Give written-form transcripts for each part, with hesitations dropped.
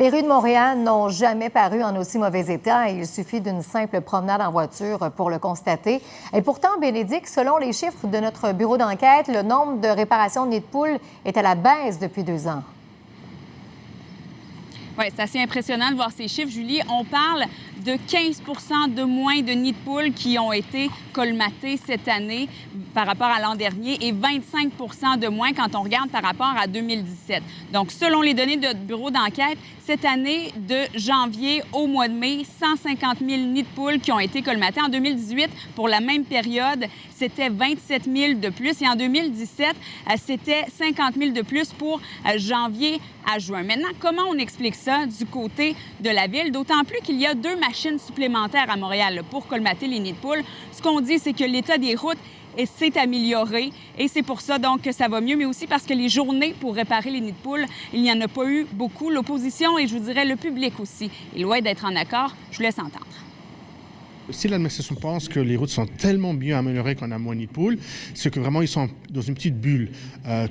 Les rues de Montréal n'ont jamais paru en aussi mauvais état. Il suffit d'une simple promenade en voiture pour le constater. Et pourtant, Bénédicte, selon les chiffres de notre bureau d'enquête, le nombre de réparations de nids de poules est à la baisse depuis 2 ans. Oui, c'est assez impressionnant de voir ces chiffres, Julie. On parle de 15 de moins de nids de poules qui ont été colmatés cette année par rapport à l'an dernier et 25 de moins quand on regarde par rapport à 2017. Donc, selon les données de notre bureau d'enquête, cette année, de janvier au mois de mai, 150 000 nids de poules qui ont été colmatés. En 2018, pour la même période, c'était 27 000 de plus. Et en 2017, c'était 50 000 de plus pour janvier à juin. Maintenant, comment on explique ça du côté de la ville? D'autant plus qu'il y a 2 machines supplémentaires à Montréal là, pour colmater les nids de poules. Ce qu'on dit, c'est que l'état des routes s'est amélioré et c'est pour ça donc que ça va mieux, mais aussi parce que les journées pour réparer les nids de poules, il n'y en a pas eu beaucoup. L'opposition et je vous dirais le public aussi est loin d'être en accord. Je vous laisse entendre. Si l'administration pense que les routes sont tellement bien améliorées qu'on a moins de nids de poules, c'est que vraiment ils sont dans une petite bulle.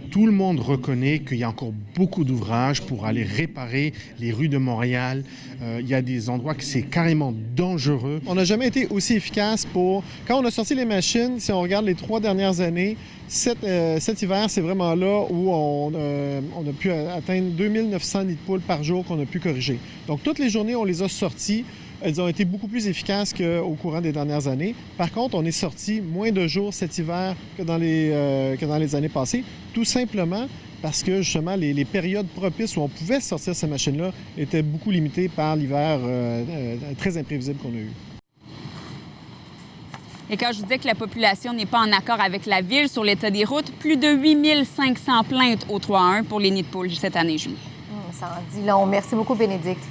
Tout le monde reconnaît qu'il y a encore beaucoup d'ouvrages pour aller réparer les rues de Montréal. Il y a des endroits que c'est carrément dangereux. On n'a jamais été aussi efficace pour... Quand on a sorti les machines, si on regarde les 3 dernières années, cet hiver, c'est vraiment là où on a pu atteindre 2900 nids de poules par jour qu'on a pu corriger. Donc, toutes les journées, on les a sortis. Elles ont été beaucoup plus efficaces qu'au courant des dernières années. Par contre, on est sorti moins de jours cet hiver que dans les années passées, tout simplement parce que, justement, les périodes propices où on pouvait sortir ces machines-là étaient beaucoup limitées par l'hiver très imprévisible qu'on a eu. Et quand je disais que la population n'est pas en accord avec la ville sur l'état des routes, plus de 8 500 plaintes au 3-1 pour les nids de poules cette année, Julie. Ça en dit long. Merci beaucoup, Bénédicte.